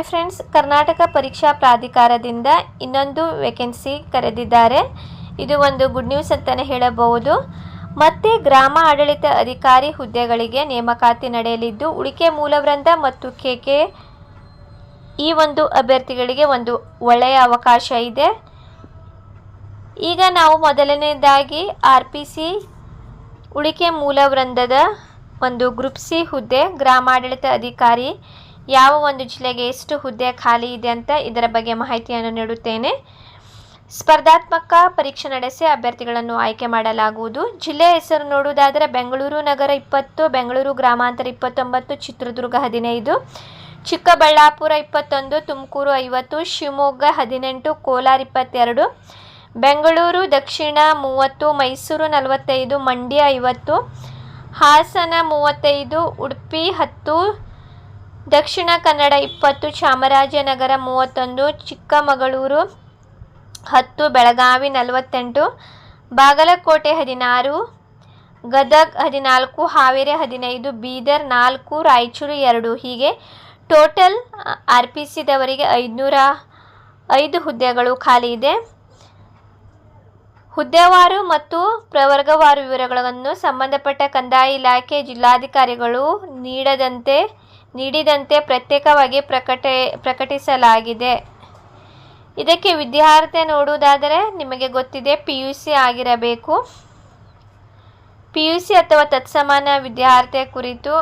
Friends, Karnataka ಪರೀಕ್ಷಾ ಪ್ರಾಧಿಕಾರದಿಂದ ಇನ್ನೊಂದು ವೇಕೆನ್ಸಿ ಕರೆದಿದ್ದಾರೆ. ಇದು ಒಂದು ಗುಡ್ ನ್ಯೂಸ್ ಅಂತಾನೆ ಹೇಳಬಹುದು. ಮತ್ತೆ ಗ್ರಾಮ ಆಡಳಿತ ಅಧಿಕಾರಿ ಹುದ್ದೆಗಳಿಗೆ ನೇಮಕಾತಿ ನಡೆಯಲಿದ್ದು, ಉಳಿಕೆ ಮೂಲವೃಂದ ಮತ್ತು ಕೆಕೆ ಈ ಒಂದು ಅಭ್ಯರ್ಥಿಗಳಿಗೆ ಒಂದು ಒಳ್ಳೆಯ ಅವಕಾಶ ಇದೆ. ಈಗ ನಾವು ಮೊದಲನೇದಾಗಿ RPC ಉಳಿಕೆ ಮೂಲವೃಂದದ ಒಂದು ಗ್ರೂಪ್ ಸಿ ಹುದ್ದೆ ಗ್ರಾಮಾಡಳಿತ ಅಧಿಕಾರಿ ಯಾವ ಒಂದು ಜಿಲ್ಲೆಗೆ ಎಷ್ಟು ಹುದ್ದೆ ಖಾಲಿ ಇದೆ ಅಂತ ಇದರ ಬಗ್ಗೆ ಮಾಹಿತಿಯನ್ನು ನೀಡುತ್ತೇನೆ. ಸ್ಪರ್ಧಾತ್ಮಕ ಪರೀಕ್ಷೆ ನಡೆಸಿ ಅಭ್ಯರ್ಥಿಗಳನ್ನು ಆಯ್ಕೆ ಮಾಡಲಾಗುವುದು. ಜಿಲ್ಲೆಯ ಹೆಸರು ನೋಡುವುದಾದರೆ ಬೆಂಗಳೂರು ನಗರ 20, ಬೆಂಗಳೂರು ಗ್ರಾಮಾಂತರ 29, ಚಿತ್ರದುರ್ಗ 15, ಚಿಕ್ಕಬಳ್ಳಾಪುರ 21, ತುಮಕೂರು 50, ಶಿವಮೊಗ್ಗ 18, ಕೋಲಾರ 22, ಬೆಂಗಳೂರು ದಕ್ಷಿಣ 30, ಮೈಸೂರು 45, ಮಂಡ್ಯ 50, ಹಾಸನ 35, ಉಡುಪಿ 10, ದಕ್ಷಿಣ ಕನ್ನಡ 20, ಚಾಮರಾಜನಗರ 31, ಚಿಕ್ಕಮಗಳೂರು 10, ಬೆಳಗಾವಿ 48, ಬಾಗಲಕೋಟೆ 16, ಗದಗ್ 14, ಹಾವೇರಿ 15, ಬೀದರ್ 4, ರಾಯಚೂರು 2. ಹೀಗೆ ಟೋಟಲ್ RPCದವರಿಗೆ 505 ಹುದ್ದೆಗಳು ಖಾಲಿ ಇದೆ. ಹುದ್ದೆವಾರು ಮತ್ತು ಪ್ರವರ್ಗವಾರು ವಿವರಗಳನ್ನು ಸಂಬಂಧಪಟ್ಟ ಕಂದಾಯ ಇಲಾಖೆ ಜಿಲ್ಲಾಧಿಕಾರಿಗಳು ನೀಡಿದಂತೆ ಪ್ರತ್ಯೇಕವಾಗಿ ಪ್ರಕಟಿಸಲಾಗಿದೆ. ಇದಕ್ಕೆ ವಿದ್ಯಾರ್ಥಿ ನೋಡುವುದಾದರೆ ನಿಮಗೆ ಗೊತ್ತಿದೆ PUC ಆಗಿರಬೇಕು. PUC ಅಥವಾ ತತ್ಸಮಾನ ವಿದ್ಯಾರ್ಥಿಯ ಕುರಿತು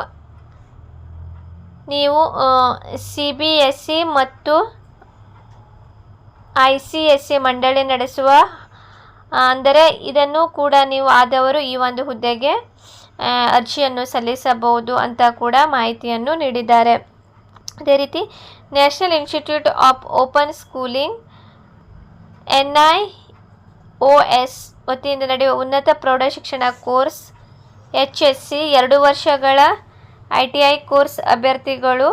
ನೀವು CBSE ಮತ್ತು ICSE ಮಂಡಳಿ ನಡೆಸುವ ಅಂದರೆ ಇದನ್ನು ಕೂಡ ನೀವು ಆದವರು ಈ ಒಂದು ಹುದ್ದೆಗೆ ಅರ್ಜಿಯನ್ನು ಸಲ್ಲಿಸಬಹುದು ಅಂತ ಕೂಡ ಮಾಹಿತಿಯನ್ನು ನೀಡಿದ್ದಾರೆ. ಅದೇ ರೀತಿ national institute of open schooling NIOS ವತಿಯಿಂದ ನಡೆಯುವ ಉನ್ನತ ಪ್ರೌಢಶಿಕ್ಷಣ ಕೋರ್ಸ್ HSC 2 ವರ್ಷಗಳ ITI ಕೋರ್ಸ್ ಅಭ್ಯರ್ಥಿಗಳು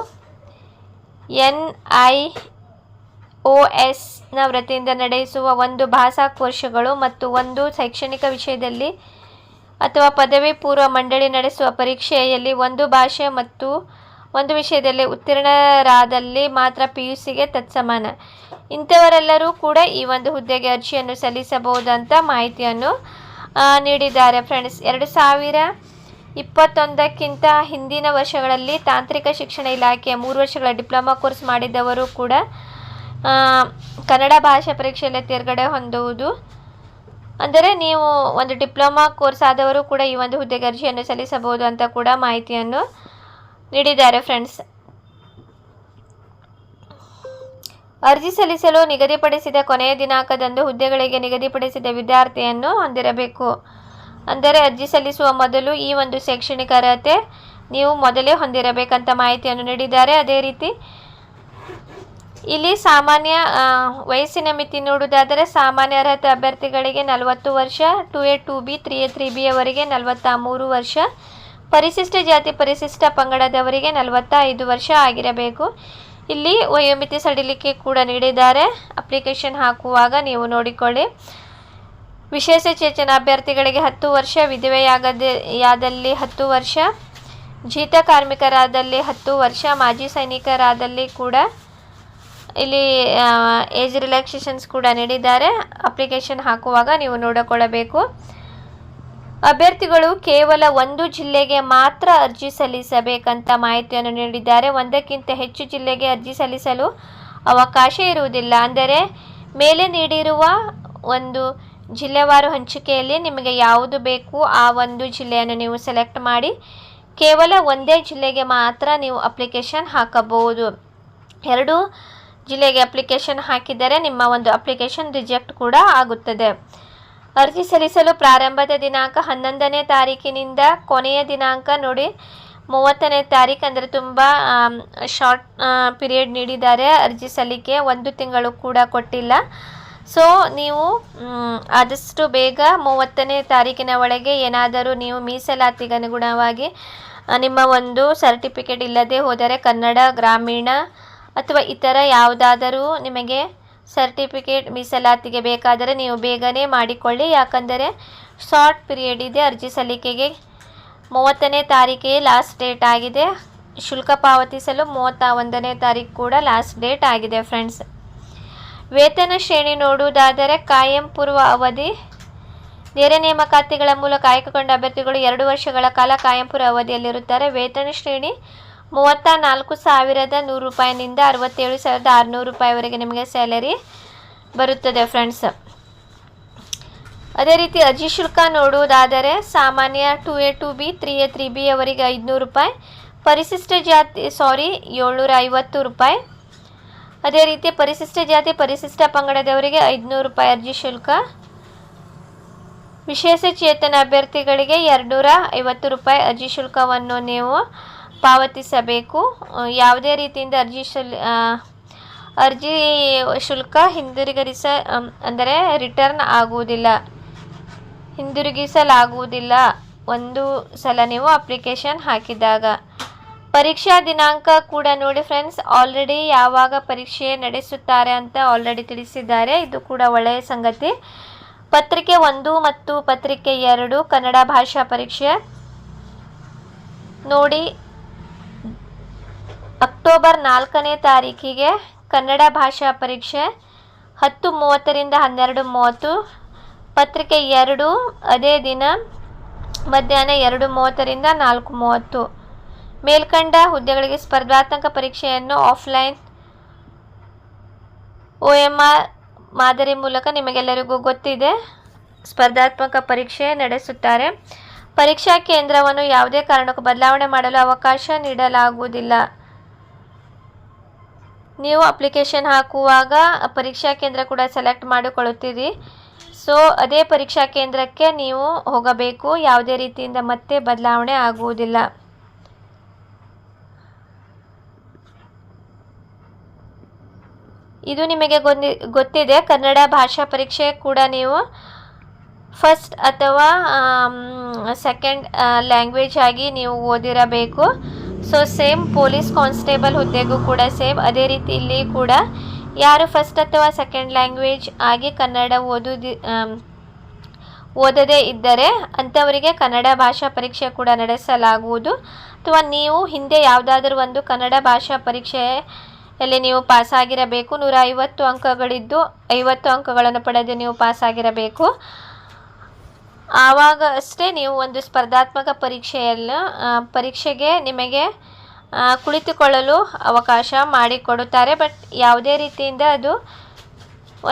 NIOSನ ವತಿಯಿಂದ ನಡೆಸುವ ಒಂದು ಭಾಷಾ ಕೋರ್ಸ್ಗಳು ಮತ್ತು ಒಂದು ಶೈಕ್ಷಣಿಕ ವಿಷಯದಲ್ಲಿ ಅಥವಾ ಪದವಿ ಪೂರ್ವ ಮಂಡಳಿ ನಡೆಸುವ ಪರೀಕ್ಷೆಯಲ್ಲಿ ಒಂದು ಭಾಷೆ ಮತ್ತು ಒಂದು ವಿಷಯದಲ್ಲಿ ಉತ್ತೀರ್ಣರಾದಲ್ಲಿ ಮಾತ್ರ PUCಗೆ ತತ್ಸಮಾನ. ಇಂಥವರೆಲ್ಲರೂ ಕೂಡ ಈ ಒಂದು ಹುದ್ದೆಗೆ ಅರ್ಜಿಯನ್ನು ಸಲ್ಲಿಸಬಹುದು ಅಂತ ಮಾಹಿತಿಯನ್ನು ನೀಡಿದ್ದಾರೆ. ಫ್ರೆಂಡ್ಸ್, 2021ಕ್ಕಿಂತ ಹಿಂದಿನ ವರ್ಷಗಳಲ್ಲಿ ತಾಂತ್ರಿಕ ಶಿಕ್ಷಣ ಇಲಾಖೆಯ 3 ವರ್ಷಗಳ ಡಿಪ್ಲೊಮಾ ಕೋರ್ಸ್ ಮಾಡಿದವರು ಕೂಡ ಕನ್ನಡ ಭಾಷಾ ಪರೀಕ್ಷೆಯಲ್ಲಿ ತೇರ್ಗಡೆ ಹೊಂದುವುದು. ಅಂದರೆ ನೀವು ಒಂದು ಡಿಪ್ಲೊಮಾ ಕೋರ್ಸ್ ಆದವರು ಕೂಡ ಈ ಒಂದು ಹುದ್ದೆಗೆ ಅರ್ಜಿಯನ್ನು ಸಲ್ಲಿಸಬಹುದು ಅಂತ ಕೂಡ ಮಾಹಿತಿಯನ್ನು ನೀಡಿದ್ದಾರೆ. ಫ್ರೆಂಡ್ಸ್, ಅರ್ಜಿ ಸಲ್ಲಿಸಲು ನಿಗದಿಪಡಿಸಿದ ಕೊನೆಯ ದಿನಾಂಕದಂದು ಹುದ್ದೆಗಳಿಗೆ ನಿಗದಿಪಡಿಸಿದ ವಿದ್ಯಾರ್ಥಿಯನ್ನು ಹೊಂದಿರಬೇಕು. ಅಂದರೆ ಅರ್ಜಿ ಸಲ್ಲಿಸುವ ಮೊದಲು ಈ ಒಂದು ಶೈಕ್ಷಣಿಕ ಅರ್ಹತೆ ನೀವು ಮೊದಲೇ ಹೊಂದಿರಬೇಕಂತ ಮಾಹಿತಿಯನ್ನು ನೀಡಿದ್ದಾರೆ. ಅದೇ ರೀತಿ ಇಲ್ಲಿ ಸಾಮಾನ್ಯ ವಯಸ್ಸಿನ ಮಿತಿ ನೋಡುವುದಾದರೆ ಸಾಮಾನ್ಯ ಅರ್ಹತೆ ಅಭ್ಯರ್ಥಿಗಳಿಗೆ 40 ವರ್ಷ, 2A 2B 3A 3B ಅವರಿಗೆ 43 ವರ್ಷ, ಪರಿಶಿಷ್ಟ ಜಾತಿ ಪರಿಶಿಷ್ಟ ಪಂಗಡದವರಿಗೆ 45 ವರ್ಷ ಆಗಿರಬೇಕು. ಇಲ್ಲಿ ವಯೋಮಿತಿ ಸಡಿಲಿಕೆ ಕೂಡ ನೀಡಿದ್ದಾರೆ. ಅಪ್ಲಿಕೇಶನ್ ಹಾಕುವಾಗ ನೀವು ನೋಡಿಕೊಳ್ಳಿ. ವಿಶೇಷ ಚೇತನ ಅಭ್ಯರ್ಥಿಗಳಿಗೆ 10 ವರ್ಷ, ವಿಧವೆಯಾದಲ್ಲಿ 10 ವರ್ಷ, ಜೀತ ಕಾರ್ಮಿಕರಾದಲ್ಲಿ 10 ವರ್ಷ, ಮಾಜಿ ಸೈನಿಕರಾದಲ್ಲಿ ಕೂಡ ಇಲ್ಲಿ ಏಜ್ ರಿಲ್ಯಾಕ್ಸೇಷನ್ಸ್ ಕೂಡ ನೀಡಿದ್ದಾರೆ. ಅಪ್ಲಿಕೇಶನ್ ಹಾಕುವಾಗ ನೀವು ನೋಡಿಕೊಳ್ಳಬೇಕು. ಅಭ್ಯರ್ಥಿಗಳು ಕೇವಲ ಒಂದು ಜಿಲ್ಲೆಗೆ ಮಾತ್ರ ಅರ್ಜಿ ಸಲ್ಲಿಸಬೇಕಂತ ಮಾಹಿತಿಯನ್ನು ನೀಡಿದ್ದಾರೆ. ಒಂದಕ್ಕಿಂತ ಹೆಚ್ಚು ಜಿಲ್ಲೆಗೆ ಅರ್ಜಿ ಸಲ್ಲಿಸಲು ಅವಕಾಶ ಇರುವುದಿಲ್ಲ. ಅಂದರೆ ಮೇಲೆ ನೀಡಿರುವ ಒಂದು ಜಿಲ್ಲೆವಾರು ಹಂಚಿಕೆಯಲ್ಲಿ ನಿಮಗೆ ಯಾವುದು ಬೇಕು ಆ ಒಂದು ಜಿಲ್ಲೆಯನ್ನು ನೀವು ಸೆಲೆಕ್ಟ್ ಮಾಡಿ ಕೇವಲ ಒಂದೇ ಜಿಲ್ಲೆಗೆ ಮಾತ್ರ ನೀವು ಅಪ್ಲಿಕೇಶನ್ ಹಾಕಬಹುದು. 2 ಜಿಲ್ಲೆಗೆ ಅಪ್ಲಿಕೇಶನ್ ಹಾಕಿದರೆ ನಿಮ್ಮ ಒಂದು ಅಪ್ಲಿಕೇಶನ್ ರಿಜೆಕ್ಟ್ ಕೂಡ ಆಗುತ್ತದೆ. ಅರ್ಜಿ ಸಲ್ಲಿಸಲು ಪ್ರಾರಂಭದ ದಿನಾಂಕ 11ನೇ ತಾರೀಕಿನಿಂದ ಕೊನೆಯ ದಿನಾಂಕ ನೋಡಿ 30ನೇ ತಾರೀಕು. ಅಂದರೆ ತುಂಬ ಶಾರ್ಟ್ ಪೀರಿಯಡ್ ನೀಡಿದ್ದಾರೆ. ಅರ್ಜಿ ಸಲ್ಲಿಕೆ 1 ತಿಂಗಳು ಕೂಡ ಕೊಟ್ಟಿಲ್ಲ. ಸೊ ನೀವು ಆದಷ್ಟು ಬೇಗ 30ನೇ ತಾರೀಕಿನ ಒಳಗೆ ಏನಾದರೂ ನೀವು ಮೀಸಲಾತಿಗೆ ಅನುಗುಣವಾಗಿ ನಿಮ್ಮ ಒಂದು ಸರ್ಟಿಫಿಕೇಟ್ ಇಲ್ಲದೆ ಹೋದರೆ ಕನ್ನಡ ಗ್ರಾಮೀಣ ಅಥವಾ ಇತರ ಯಾವುದಾದರೂ ನಿಮಗೆ ಸರ್ಟಿಫಿಕೇಟ್ ಮೀಸಲಾತಿಗೆ ಬೇಕಾದರೆ ನೀವು ಬೇಗನೆ ಮಾಡಿಕೊಳ್ಳಿ. ಯಾಕಂದರೆ ಶಾರ್ಟ್ ಪೀರಿಯಡ್ ಇದೆ. ಅರ್ಜಿ ಸಲ್ಲಿಕೆಗೆ 30ನೇ ತಾರೀಕಿಗೆ ಲಾಸ್ಟ್ ಡೇಟ್ ಆಗಿದೆ. ಶುಲ್ಕ ಪಾವತಿಸಲು 31ನೇ ತಾರೀಕು ಕೂಡ ಲಾಸ್ಟ್ ಡೇಟ್ ಆಗಿದೆ ಫ್ರೆಂಡ್ಸ್. ವೇತನ ಶ್ರೇಣಿ ನೋಡುವುದಾದರೆ ಕಾಯಂ ಪೂರ್ವ ಅವಧಿ ನೇರ ನೇಮಕಾತಿಗಳ ಮೂಲಕ ಆಯ್ಕೆಗೊಂಡ ಅಭ್ಯರ್ಥಿಗಳು 2 ವರ್ಷಗಳ ಕಾಲ ಕಾಯಂ ಪೂರ್ವ ಅವಧಿಯಲ್ಲಿರುತ್ತಾರೆ. ವೇತನ ಶ್ರೇಣಿ 34,100 ರೂಪಾಯಿನಿಂದ 67,600 ರೂಪಾಯಿವರೆಗೆ ನಿಮಗೆ ಸ್ಯಾಲರಿ ಬರುತ್ತದೆ ಫ್ರೆಂಡ್ಸ್. ಅದೇ ರೀತಿ ಅರ್ಜಿ ಶುಲ್ಕ ನೋಡುವುದಾದರೆ ಸಾಮಾನ್ಯ 2A 2B 3A 3B ಅವರಿಗೆ 500 ರೂಪಾಯಿ, ಪರಿಶಿಷ್ಟ ಜಾತಿ 750 ರೂಪಾಯಿ. ಅದೇ ರೀತಿ ಪರಿಶಿಷ್ಟ ಜಾತಿ ಪರಿಶಿಷ್ಟ ಪಂಗಡದವರಿಗೆ 500 ರೂಪಾಯಿ ಅರ್ಜಿ ಶುಲ್ಕ. ವಿಶೇಷ ಚೇತನ ಅಭ್ಯರ್ಥಿಗಳಿಗೆ 250 ರೂಪಾಯಿ ಅರ್ಜಿ ಶುಲ್ಕವನ್ನು ನೀವು ಪಾವತಿಸಬೇಕು. ಯಾವುದೇ ರೀತಿಯಿಂದ ಅರ್ಜಿ ಶುಲ್ಕ ಅಂದರೆ ರಿಟರ್ನ್ ಆಗುವುದಿಲ್ಲ, ಹಿಂದಿರುಗಿಸಲಾಗುವುದಿಲ್ಲ ಒಂದು ಸಲ ನೀವು ಅಪ್ಲಿಕೇಶನ್ ಹಾಕಿದಾಗ. ಪರೀಕ್ಷಾ ದಿನಾಂಕ ಕೂಡ ನೋಡಿ ಫ್ರೆಂಡ್ಸ್, ಆಲ್ರೆಡಿ ಯಾವಾಗ ಪರೀಕ್ಷೆ ನಡೆಸುತ್ತಾರೆ ಅಂತ ಆಲ್ರೆಡಿ ತಿಳಿಸಿದ್ದಾರೆ. ಇದು ಕೂಡ ಒಳ್ಳೆಯ ಸಂಗತಿ. ಪತ್ರಿಕೆ 1 ಮತ್ತು ಪತ್ರಿಕೆ 2 ಕನ್ನಡ ಭಾಷಾ ಪರೀಕ್ಷೆ ನೋಡಿ ಅಕ್ಟೋಬರ್ 4ನೇ ತಾರೀಕಿಗೆ ಕನ್ನಡ ಭಾಷಾ ಪರೀಕ್ಷೆ 10:30ರಿಂದ 12:30. ಪತ್ರಿಕೆ 2 ಅದೇ ದಿನ ಮಧ್ಯಾಹ್ನ 2:30ರಿಂದ 4:30. ಮೇಲ್ಕಂಡ ಹುದ್ದೆಗಳಿಗೆ ಸ್ಪರ್ಧಾತ್ಮಕ ಪರೀಕ್ಷೆಯನ್ನು ಆಫ್ಲೈನ್ OMR ಮಾದರಿ ಮೂಲಕ ನಿಮಗೆಲ್ಲರಿಗೂ ಗೊತ್ತಿದೆ ಸ್ಪರ್ಧಾತ್ಮಕ ಪರೀಕ್ಷೆ ನಡೆಸುತ್ತಾರೆ. ಪರೀಕ್ಷಾ ಕೇಂದ್ರವನ್ನು ಯಾವುದೇ ಕಾರಣಕ್ಕೂ ಬದಲಾವಣೆ ಮಾಡಲು ಅವಕಾಶ ನೀಡಲಾಗುವುದಿಲ್ಲ. ನೀವು ಅಪ್ಲಿಕೇಶನ್ ಹಾಕುವಾಗ ಪರೀಕ್ಷಾ ಕೇಂದ್ರ ಕೂಡ ಸೆಲೆಕ್ಟ್ ಮಾಡಿಕೊಳ್ಳುತ್ತೀರಿ. ಸೊ ಅದೇ ಪರೀಕ್ಷಾ ಕೇಂದ್ರಕ್ಕೆ ನೀವು ಹೋಗಬೇಕು. ಯಾವುದೇ ರೀತಿಯಿಂದ ಮತ್ತೆ ಬದಲಾವಣೆ ಆಗುವುದಿಲ್ಲ. ಇದು ನಿಮಗೆ ಗೊತ್ತಿದೆ. ಕನ್ನಡ ಭಾಷಾ ಪರೀಕ್ಷೆ ಕೂಡ ನೀವು ಫಸ್ಟ್ ಅಥವಾ ಸೆಕೆಂಡ್ ಲ್ಯಾಂಗ್ವೇಜ್ ಆಗಿ ನೀವು ಓದಿರಬೇಕು. ಸೊ ಸೇಮ್ ಪೊಲೀಸ್ ಕಾನ್ಸ್ಟೇಬಲ್ ಹುದ್ದೆಗೂ ಕೂಡ ಸೇಮ್ ಅದೇ ರೀತಿ ಇಲ್ಲಿ ಕೂಡ ಯಾರು ಫಸ್ಟ್ ಅಥವಾ ಸೆಕೆಂಡ್ ಲ್ಯಾಂಗ್ವೇಜ್ ಆಗಿ ಕನ್ನಡ ಓದದೇ ಇದ್ದರೆ ಅಂಥವರಿಗೆ ಕನ್ನಡ ಭಾಷಾ ಪರೀಕ್ಷೆ ಕೂಡ ನಡೆಸಲಾಗುವುದು. ಅಥವಾ ನೀವು ಹಿಂದೆ ಯಾವುದಾದ್ರೂ ಒಂದು ಕನ್ನಡ ಭಾಷಾ ಪರೀಕ್ಷೆಯಲ್ಲಿ ನೀವು ಪಾಸಾಗಿರಬೇಕು. 150 ಅಂಕಗಳಿದ್ದು 50 ಅಂಕಗಳನ್ನು ಪಡೆದು ನೀವು ಪಾಸಾಗಿರಬೇಕು. ಆವಾಗ ಅಷ್ಟೇ ನೀವು ಒಂದು ಸ್ಪರ್ಧಾತ್ಮಕ ಪರೀಕ್ಷೆಗೆ ನಿಮಗೆ ಕುಳಿತುಕೊಳ್ಳಲು ಅವಕಾಶ ಮಾಡಿಕೊಡುತ್ತಾರೆ. ಬಟ್ ಯಾವುದೇ ರೀತಿಯಿಂದ ಅದು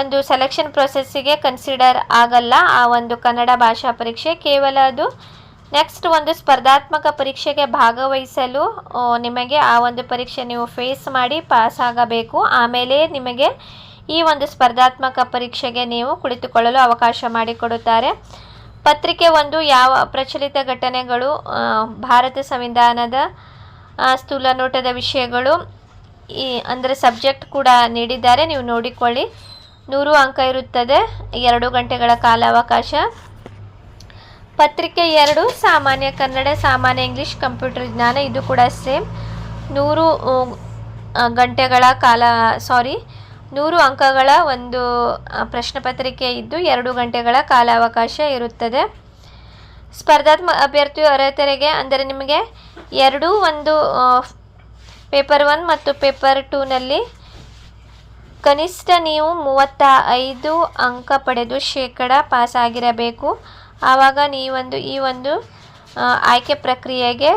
ಒಂದು ಸೆಲೆಕ್ಷನ್ ಪ್ರೊಸೆಸ್ಸಿಗೆ ಕನ್ಸಿಡರ್ ಆಗಲ್ಲ ಆ ಒಂದು ಕನ್ನಡ ಭಾಷಾ ಪರೀಕ್ಷೆ. ಕೇವಲ ಅದು ನೆಕ್ಸ್ಟ್ ಒಂದು ಸ್ಪರ್ಧಾತ್ಮಕ ಪರೀಕ್ಷೆಗೆ ಭಾಗವಹಿಸಲು ನಿಮಗೆ ಆ ಒಂದು ಪರೀಕ್ಷೆ ನೀವು ಫೇಸ್ ಮಾಡಿ ಪಾಸ್ ಆಗಬೇಕು. ಆಮೇಲೆ ನಿಮಗೆ ಈ ಒಂದು ಸ್ಪರ್ಧಾತ್ಮಕ ಪರೀಕ್ಷೆಗೆ ನೀವು ಕುಳಿತುಕೊಳ್ಳಲು ಅವಕಾಶ ಮಾಡಿಕೊಡುತ್ತಾರೆ. ಪತ್ರಿಕೆ 1 ಯಾವ ಪ್ರಚಲಿತ ಘಟನೆಗಳು, ಭಾರತ ಸಂವಿಧಾನದ ಸ್ಥೂಲ ನೋಟದ ವಿಷಯಗಳು ಅಂದರೆ ಸಬ್ಜೆಕ್ಟ್ ಕೂಡ ನೀಡಿದ್ದಾರೆ. ನೀವು ನೋಡಿಕೊಳ್ಳಿ. 100 ಅಂಕ ಇರುತ್ತದೆ. 2 ಗಂಟೆಗಳ ಕಾಲಾವಕಾಶ. ಪತ್ರಿಕೆ 2 ಸಾಮಾನ್ಯ ಕನ್ನಡ, ಸಾಮಾನ್ಯ ಇಂಗ್ಲಿಷ್, ಕಂಪ್ಯೂಟರ್ ವಿಜ್ಞಾನ. ಇದು ಕೂಡ ಸೇಮ್ 100 ಅಂಕಗಳ ಒಂದು ಪ್ರಶ್ನೆ ಪತ್ರಿಕೆ ಇದ್ದು 2 ಗಂಟೆಗಳ ಕಾಲಾವಕಾಶ ಇರುತ್ತದೆ. ಸ್ಪರ್ಧಾತ್ಮಕ ಅಭ್ಯರ್ಥಿಯು ಅರ್ಹತೆಗೆ ಅಂದರೆ ನಿಮಗೆ ಒಂದು ಪೇಪರ್ 1 ಮತ್ತು ಪೇಪರ್ 2ನಲ್ಲಿ ಕನಿಷ್ಠ ನೀವು 35 ಅಂಕ ಪಡೆದು ಶೇಕಡ ಪಾಸ್ ಆಗಿರಬೇಕು. ಆವಾಗ ಈ ಒಂದು ಆಯ್ಕೆ ಪ್ರಕ್ರಿಯೆಗೆ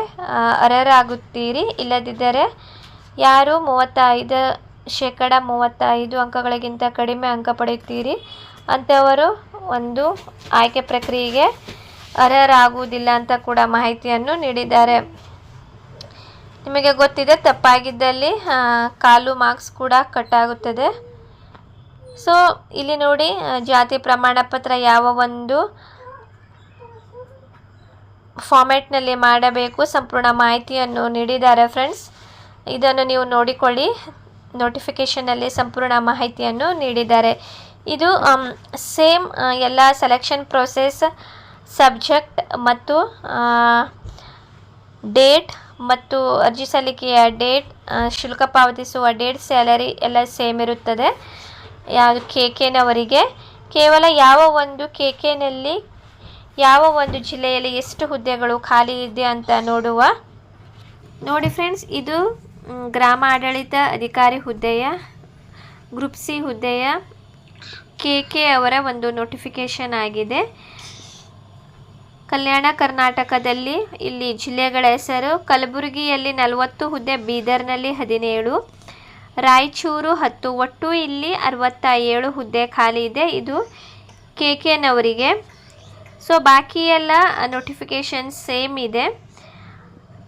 ಅರ್ಹರಾಗುತ್ತೀರಿ. ಇಲ್ಲದಿದ್ದರೆ ಯಾರು 35 ಅಂಕಗಳಿಗಿಂತ ಕಡಿಮೆ ಅಂಕ ಪಡೆಯುತ್ತೀರಿ ಅಂಥವರು ಒಂದು ಆಯ್ಕೆ ಪ್ರಕ್ರಿಯೆಗೆ ಅರ್ಹರಾಗುವುದಿಲ್ಲ ಅಂತ ಕೂಡ ಮಾಹಿತಿಯನ್ನು ನೀಡಿದ್ದಾರೆ. ನಿಮಗೆ ಗೊತ್ತಿದೆ, ತಪ್ಪಾಗಿದ್ದಲ್ಲಿ ಕಾಲು ಮಾರ್ಕ್ಸ್ ಕೂಡ ಕಟ್ ಆಗುತ್ತದೆ. ಸೊ ಇಲ್ಲಿ ನೋಡಿ, ಜಾತಿ ಪ್ರಮಾಣ ಪತ್ರ ಯಾವ ಒಂದು ಫಾರ್ಮ್ಯಾಟ್ನಲ್ಲಿ ಮಾಡಬೇಕು ಸಂಪೂರ್ಣ ಮಾಹಿತಿಯನ್ನು ನೀಡಿದ್ದಾರೆ ಫ್ರೆಂಡ್ಸ್. ಇದನ್ನು ನೀವು ನೋಡಿಕೊಳ್ಳಿ. ನೋಟಿಫಿಕೇಷನಲ್ಲಿ ಸಂಪೂರ್ಣ ಮಾಹಿತಿಯನ್ನು ನೀಡಿದ್ದಾರೆ. ಇದು ಸೇಮ್ ಎಲ್ಲ ಸೆಲೆಕ್ಷನ್ ಪ್ರೋಸೆಸ್, ಸಬ್ಜೆಕ್ಟ್ ಮತ್ತು ಡೇಟ್ ಮತ್ತು ಅರ್ಜಿ ಸಲ್ಲಿಕೆಯ ಡೇಟ್, ಶುಲ್ಕ ಪಾವತಿಸುವ ಡೇಟ್, ಸ್ಯಾಲರಿ ಎಲ್ಲ ಸೇಮ್ ಇರುತ್ತದೆ. ಯಾವುದು KKನವರಿಗೆ ಕೇವಲ ಯಾವ ಒಂದು KKನಲ್ಲಿ ಯಾವ ಒಂದು ಜಿಲ್ಲೆಯಲ್ಲಿ ಎಷ್ಟು ಹುದ್ದೆಗಳು ಖಾಲಿ ಇದೆ ಅಂತ ನೋಡಿ ಫ್ರೆಂಡ್ಸ್, ಇದು ಗ್ರಾಮ ಆಡಳಿತ ಅಧಿಕಾರಿ ಹುದ್ದೆಯ ಗ್ರೂಪ್ ಸಿ ಹುದ್ದೆಯ KK ಅವರ ಒಂದು ನೋಟಿಫಿಕೇಷನ್ ಆಗಿದೆ. ಕಲ್ಯಾಣ ಕರ್ನಾಟಕದಲ್ಲಿ ಇಲ್ಲಿ ಜಿಲ್ಲೆಗಳ ಹೆಸರು: ಕಲಬುರಗಿಯಲ್ಲಿ 40 ಹುದ್ದೆ, ಬೀದರ್ನಲ್ಲಿ 17, ರಾಯಚೂರು 10. ಒಟ್ಟು ಇಲ್ಲಿ 67 ಹುದ್ದೆ ಖಾಲಿ ಇದೆ. ಇದು KKನವರಿಗೆ. ಸೊ ಬಾಕಿ ಎಲ್ಲ ನೋಟಿಫಿಕೇಷನ್ ಸೇಮ್ ಇದೆ.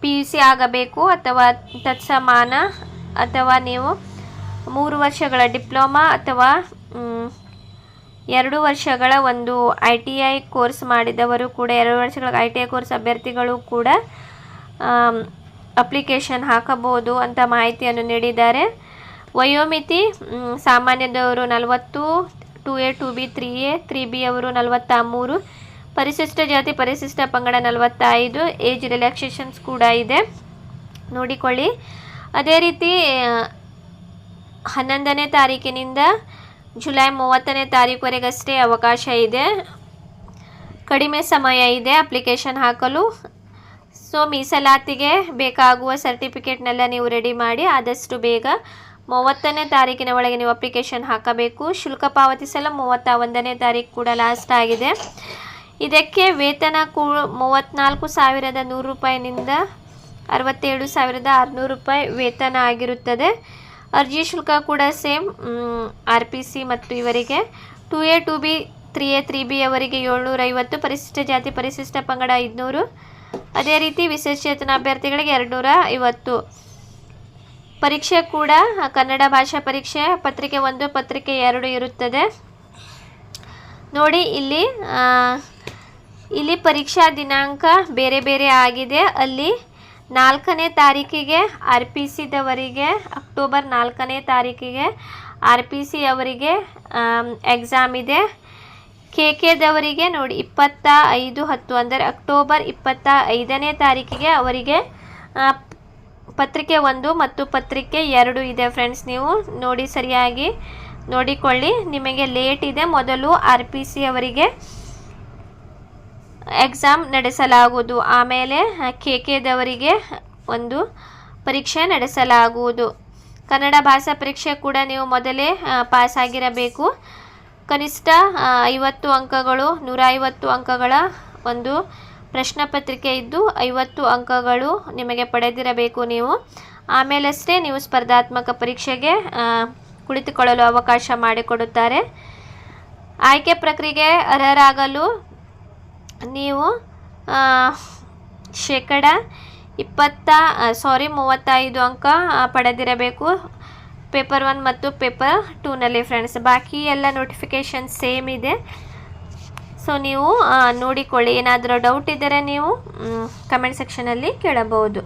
PUC ಆಗಬೇಕು ಅಥವಾ ತತ್ಸಮಾನ, ಅಥವಾ ನೀವು 3 ವರ್ಷಗಳ ಡಿಪ್ಲೊಮಾ ಅಥವಾ 2 ವರ್ಷಗಳ ಒಂದು ITI ಕೋರ್ಸ್ ಮಾಡಿದವರು ಕೂಡ, 2 ವರ್ಷಗಳ ITI ಕೋರ್ಸ್ ಅಭ್ಯರ್ಥಿಗಳು ಕೂಡ ಅಪ್ಲಿಕೇಶನ್ ಹಾಕಬಹುದು ಅಂತ ಮಾಹಿತಿಯನ್ನು ನೀಡಿದ್ದಾರೆ. ವಯೋಮಿತಿ: ಸಾಮಾನ್ಯದವರು 40, 2A 2B 3A 3B ಅವರು 43, ಪರಿಶಿಷ್ಟ ಜಾತಿ ಪರಿಶಿಷ್ಟ ಪಂಗಡ 45, ಏಜ್ ರಿಲ್ಯಾಕ್ಸೇಷನ್ಸ್ ಕೂಡ ಇದೆ, ನೋಡಿಕೊಳ್ಳಿ. ಅದೇ ರೀತಿ 11ನೇ ತಾರೀಕಿನಿಂದ ಜುಲೈ 30ನೇ ತಾರೀಕುವರೆಗಷ್ಟೇ ಅವಕಾಶ ಇದೆ. ಕಡಿಮೆ ಸಮಯ ಇದೆ ಅಪ್ಲಿಕೇಶನ್ ಹಾಕಲು. ಸೊ ಮೀಸಲಾತಿಗೆ ಬೇಕಾಗುವ ಸರ್ಟಿಫಿಕೇಟ್ನೆಲ್ಲ ನೀವು ರೆಡಿ ಮಾಡಿ ಆದಷ್ಟು ಬೇಗ 30ನೇ ತಾರೀಕಿನ ಒಳಗೆ ನೀವು ಅಪ್ಲಿಕೇಶನ್ ಹಾಕಬೇಕು. ಶುಲ್ಕ ಪಾವತಿಸಲು 31ನೇ ತಾರೀಕು ಕೂಡ ಲಾಸ್ಟ್ ಆಗಿದೆ. ಇದಕ್ಕೆ ವೇತನ 34,100 ರೂಪಾಯಿನಿಂದ 67,600 ರೂಪಾಯಿ ವೇತನ ಆಗಿರುತ್ತದೆ. ಅರ್ಜಿ ಶುಲ್ಕ ಕೂಡ ಸೇಮ್ RPC ಮತ್ತು ಇವರಿಗೆ 2A 2B 3A 3B ಅವರಿಗೆ 750, ಪರಿಶಿಷ್ಟ ಜಾತಿ ಪರಿಶಿಷ್ಟ ಪಂಗಡ 500, ಅದೇ ರೀತಿ ವಿಶೇಷಚೇತನ ಅಭ್ಯರ್ಥಿಗಳಿಗೆ 250. ಪರೀಕ್ಷೆ ಕೂಡ ಕನ್ನಡ ಭಾಷಾ ಪರೀಕ್ಷೆ ಪತ್ರಿಕೆ 1 ಪತ್ರಿಕೆ 2 ಇರುತ್ತದೆ. ನೋಡಿ ಇಲ್ಲಿ ಪರೀಕ್ಷಾ ದಿನಾಂಕ ಬೇರೆ ಬೇರೆ ಆಗಿದೆ. ಅಲ್ಲಿ 4ನೇ ತಾರೀಕಿಗೆ RPCದವರಿಗೆ, ಅಕ್ಟೋಬರ್ 4ನೇ ತಾರೀಕಿಗೆ RPC ಅವರಿಗೆ ಎಕ್ಸಾಮ್ ಇದೆ. KKದವರಿಗೆ ನೋಡಿ 25/10 ಅಂದರೆ ಅಕ್ಟೋಬರ್ 25ನೇ ತಾರೀಕಿಗೆ ಅವರಿಗೆ ಪತ್ರಿಕೆ 1 ಮತ್ತು ಪತ್ರಿಕೆ 2 ಇದೆ ಫ್ರೆಂಡ್ಸ್. ನೀವು ನೋಡಿ ಸರಿಯಾಗಿ ನೋಡಿಕೊಳ್ಳಿ, ನಿಮಗೆ ಲೇಟ್ ಇದೆ. ಮೊದಲು RPC ಅವರಿಗೆ ಎಕ್ಸಾಮ್ ನಡೆಸಲಾಗುವುದು, ಆಮೇಲೆ KKದವರಿಗೆ ಒಂದು ಪರೀಕ್ಷೆ ನಡೆಸಲಾಗುವುದು. ಕನ್ನಡ ಭಾಷಾ ಪರೀಕ್ಷೆ ಕೂಡ ನೀವು ಮೊದಲೇ ಪಾಸ್ ಆಗಿರಬೇಕು. ಕನಿಷ್ಠ 50 ಅಂಕಗಳು, 150 ಅಂಕಗಳ ಒಂದು ಪ್ರಶ್ನೆ ಪತ್ರಿಕೆ ಇದ್ದು 50 ಅಂಕಗಳು ನಿಮಗೆ ಪಡೆದಿರಬೇಕು ನೀವು. ಆಮೇಲಷ್ಟೇ ನೀವು ಸ್ಪರ್ಧಾತ್ಮಕ ಪರೀಕ್ಷೆಗೆ ಕುಳಿತುಕೊಳ್ಳಲು ಅವಕಾಶ ಮಾಡಿಕೊಡುತ್ತಾರೆ. ಆಯ್ಕೆ ಪ್ರಕ್ರಿಯೆಗೆ ಅರ್ಹರಾಗಲು ನೀವು ಶೇಕಡ 35 ಅಂಕ ಪಡೆದಿರಬೇಕು ಪೇಪರ್ 1 ಮತ್ತು ಪೇಪರ್ 2ನಲ್ಲಿ ಫ್ರೆಂಡ್ಸ್. ಬಾಕಿ ಎಲ್ಲ ನೋಟಿಫಿಕೇಷನ್ ಸೇಮ್ ಇದೆ. ಸೊ ನೀವು ನೋಡಿಕೊಳ್ಳಿ. ಏನಾದರೂ ಡೌಟ್ ಇದ್ದರೆ ನೀವು ಕಮೆಂಟ್ ಸೆಕ್ಷನಲ್ಲಿ ಕೇಳಬಹುದು.